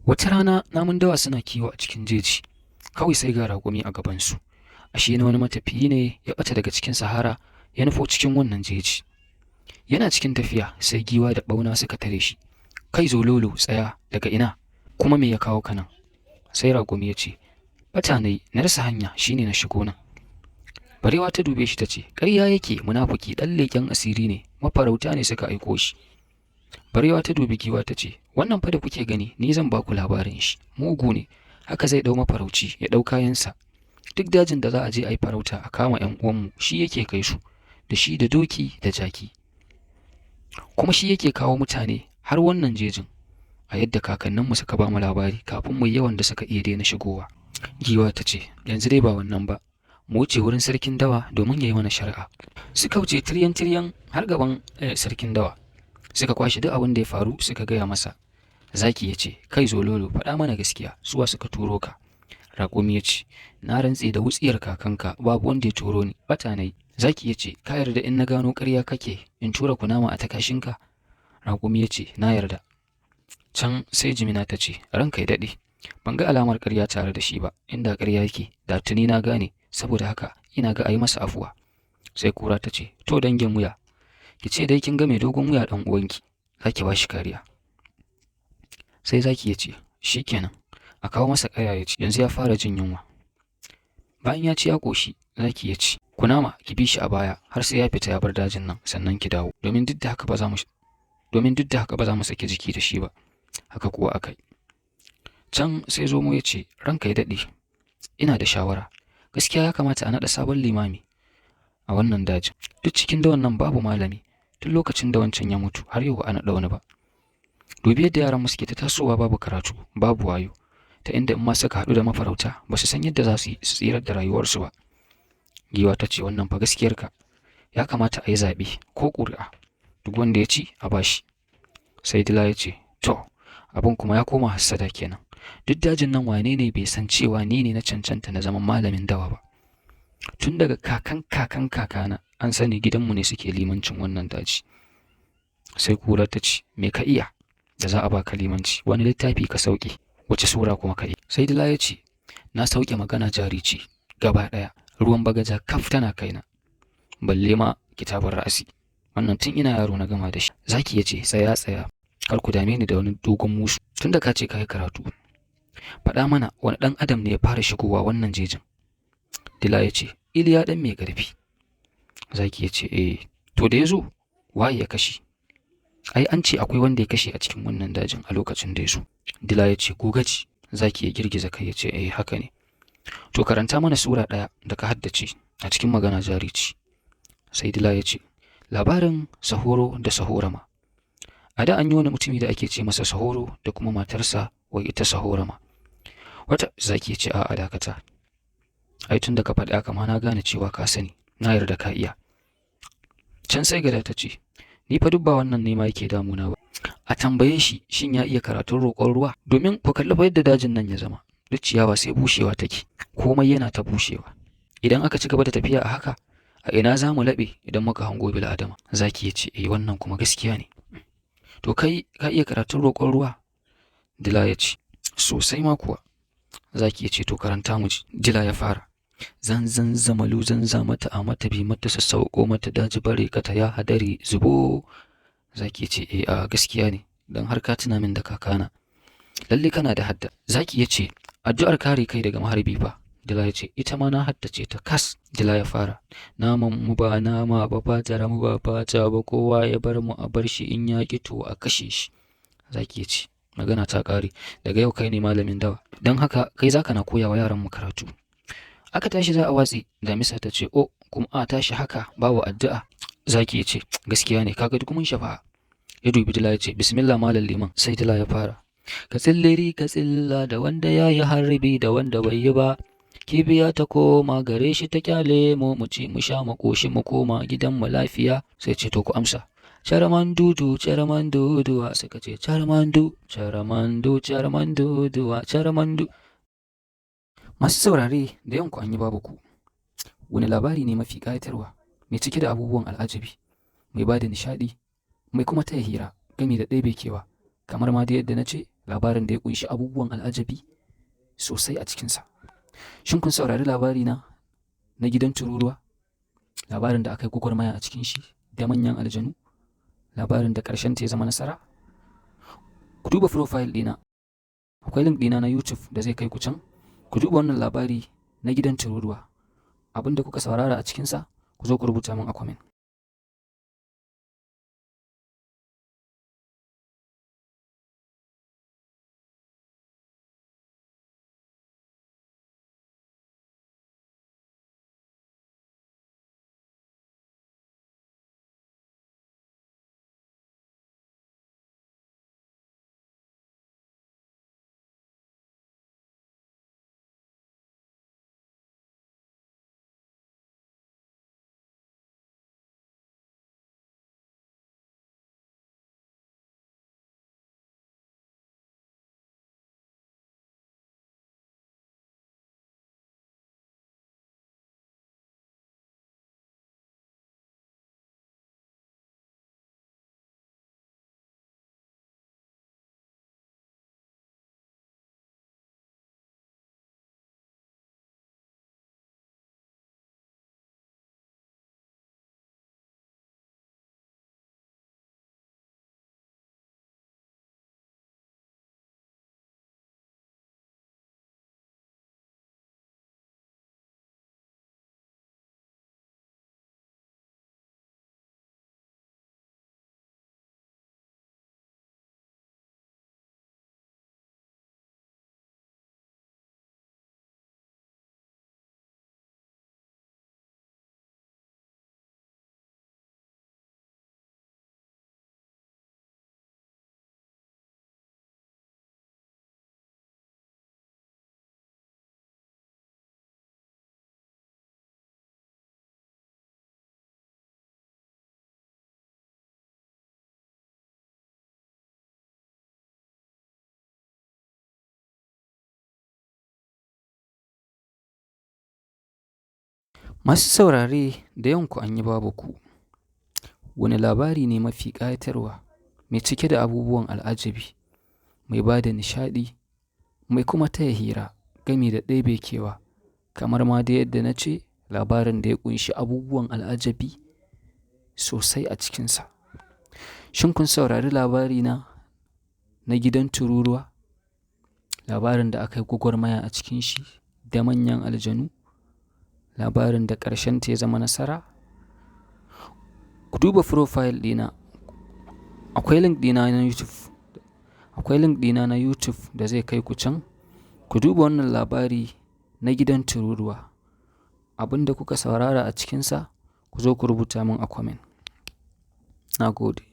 Wata rana namun dawa suna kiwo a cikin jeji, kawai sai ga raƙumi a gabansu. Ashe na wani matafiyi ne ya ɓata daga cikin sahara ya nufo cikin wannan jeji. Yana cikin tafiya sai giwa da ɓauna suka tare shi. Kai zololo tsaya, daga ina? Kuma me ya kawo ka nan? Sai raƙumi ya ce, ɓata na rasa hanya shine na shigo nan. Barewa ta dube shi ta ce, ƙarya yake, munafuki, ɗan leƙen asiri ne, mafarauta ne suka aiko shi. Barewa ta dubi giwa ta ce, wannan fa da kuke gani ni zan ba ku labarin shi, mugu ne, haka zai ɗau mafarauci ya ɗau kayansa. Duk dajin da za a je a yi farauta a kama 'yan uwanmu shi yake kai su, da shi da doki da jaki. Kuma shi yake kawo mutane har wannan jejin, a yadda kakanninmu suka ba mu labari kafin mu yawan da suka iya daina shigowa. Giwa ta ce, yanzu dai ba wannan ba, mu wuce wurin sarkin dawa domin ya yi mana shari'a. Suka wuce tiryan har gaban sarkin dawa. Suka kwashe duk abin da ya faru suka gaya masa. Zaki ya ce, kai zololo, faɗa mana gaskiya, suwa suka turo ka? Raƙumi ya ce, na rantse da wutsiyar kakanka babu wanda ya turo ni, ɓata na yi. Zaki ya ce, ka yarda in na gano ƙarya kake in tura kunama a takashinka? Raƙumi ya ce, na yarda. Can sai jimina ta ce, ranka ya daɗe, ban ga alamar ƙarya tare da shi ba, inda ƙarya yake da tuni na gane, saboda haka ina ga a yi masa afuwa. Sai kura ta ce, to dangin wuya, ki ce dai kin ga mai dogon wuya ɗan uwanki, za ki ba shi kariya. Sai zaki ya ce, shi kenan, a kawo masa ƙaya ya ci, yanzu ya fara jin yunwa. Bayan ya ci ya ƙoshi, zaki ya ce, kunama ki bi shi a baya har sai ya fita ya bar dajin nan sannan ki dawo, domin duk da haka ba za mu sake jiki da shi ba. Haka kuwa aka yi. Can sai zomo ya ce, ranka ya daɗe, ina da shawara, gaskiya ya kamata a naɗa sabon limami a wannan dajin. Duk cikin dawan nan babu malami, tun lokacin da wancan ya mutu har yau ba a naɗa wani ba. Dubi yadda yaran suke ta tasowa babu karatu, babu wayo, ta inda in ma suka haɗu da mafarauta ba su san yadda za su yi su tsirar da rayuwarsu ba. Giwa ta ce, wannan fa gaskiyarka, ya kamata a yi zaɓe ko ƙuri'a, duk wanda ya ci a bashi. Sai dila ya ce, to, abin kuma ya koma hassada kenan. Duk dajin nan wane ne bai san cewa ni ne na cancanta na zaman malamin dawa ba? Tun daga kakan kakana an sani gidanmu ne suke limancin wannan daji. Sai kura ta ce, me ka iya da za a baka limanci? Wani littafi ka sauke, wace sura kuma ka iya? Sai dila ya ce, na sauke magana jari ce gaba ɗaya, ruwan bagaja kaf tana kaina, balle ma kitabar ra'asi, wannan tun ina yaro na gama da shi. Zaki ya ce, tsaya, kar ku dame ni da wani dogon musu, tun da ka ce ka yi karatu, faɗa mana wani ɗan adam ne ya fara shigowa wannan jejin? Dila ya ce, Iliya ɗan mai ƙarfi. Zaki ya ce, to da ya zo waye ya kashe? Ai an ce akwai wanda ya kashe a cikin wannan dajin a lokacin da ya zo. Dila ya ce, gogaci. Zaki ya girgiza kai ya ce, haka ne. To karanta mana sura ɗaya da ka haddace a cikin magana jari ce. Sai Dila ya ce, labarin Sahoro da Sahorama. A da an yi wani mutumi da ake ce masa Sahoro da kuma matarsa wai ita Sahorama. Wata Zaki ya ce, a'a dakata. Ai tun da ka faɗi haka ma na gane cewa ka sani, na yarda ka iya. Can sai gada ta ce, ni fa duk ba wannan ne ma yake damuna ba. A tambaye shi shin ya iya karatun roƙon ruwa? Domin ku kalli fa yadda dajin nan ya zama, duk ciyawa sai bushewa take, komai yana ta bushewa. Idan aka ci gaba da tafiya a haka, a ina za mu laɓe idan muka hango bil'adama? Zaki ya ce, wannan kuma gaskiya ne. To kai ka iya karatun roƙon ruwa? Dila ya ce, sosai ma kuwa. Zaki ya ce, to karanta mu ji. Dila ya fara. Zanzan zamalu zanza mata a mata bi mata sassauƙo mata daji bare kata ya hadari zubo. Zaki ya ce, a gaskiya ne, don har ka tuna min da kakana. Lalle kana da hadda. Zaki ya ce, addu'ar kare kai daga maharbi fa. Dila ya ce, ita ma na haddace ta kas. Dila ya fara. Naman mu ba nama ba, fata mu ba fata ba, kowa ya bar mu a bar shi, in ya ƙi to a kashe shi. Zaki ya ce, magana ta ƙare, daga yau kai ne malamin dawa, don haka kai zaka na koya wa yaran mu karatu. Aka tashi za a watsi, damisa ta ce, kuma a tashi haka babu addu'a? Zaki ya ce, gaskiya ne, kaga duk mun shafa. Ya dubi Dila ya ce, bismillah malam liman. Sai Dila ya fara. Ka tsilleri ka tsilla da wanda ya yi harbi da wanda bai yi ba, kibiya ta koma gare shi ta kyale mu ci mu sha mu koshi mu koma gidan mu lafiya. Sai ce, to ku amsa. Charamandu duwa, suka ce charamandu duwa. Masu saurare da yanku an yi babu ku. Wani labari ne mafi ƙayatarwa, mai cike da abubuwan al'ajabi, mai ba da nishaɗi, mai kuma taya hira, gami da ɗebe kewa, kamar ma da yadda na ce labarin da ya ƙunshi abubuwan al'ajabi sosai a cikinsa. Shin kun saurari labari na gidan tururuwa? Labarin da aka yi gwagwarmaya a cikin shi da manyan aljanu? Labarin da ƙarshen ta ya zama nasara? Ku duba profile ɗina. Akwai link ɗina na YouTube da zai kai ku can. Ku duba wannan labari na gidan tururuwa. Abin da kuka saurara a cikinsa, ku zo ku rubuta min a comment. Masu saurare da yawanku an yi babu ku. Wani labari ne mafi ƙayatarwa, mai cike da abubuwan al'ajabi, mai ba da nishaɗi, mai kuma taya hira gami da ɗebe kewa, kamar ma da yadda na ce labarin da ya ƙunshi abubuwan al'ajabi sosai a cikinsa. Shin kun saurari labari na gidan tururuwa? Labarin da aka yi gwagwarmaya a cikin shi da manyan aljanu? Labarin da ƙarshen ta ya zama nasara? Ku duba profile ɗina. Akwai link ɗina na YouTube. Akwai link ɗina na YouTube da zai kai ku can. Ku duba wannan labari na gidan tururuwa. Abin da kuka saurara a cikinsa, ku zo ku rubuta min a comment. Na gode.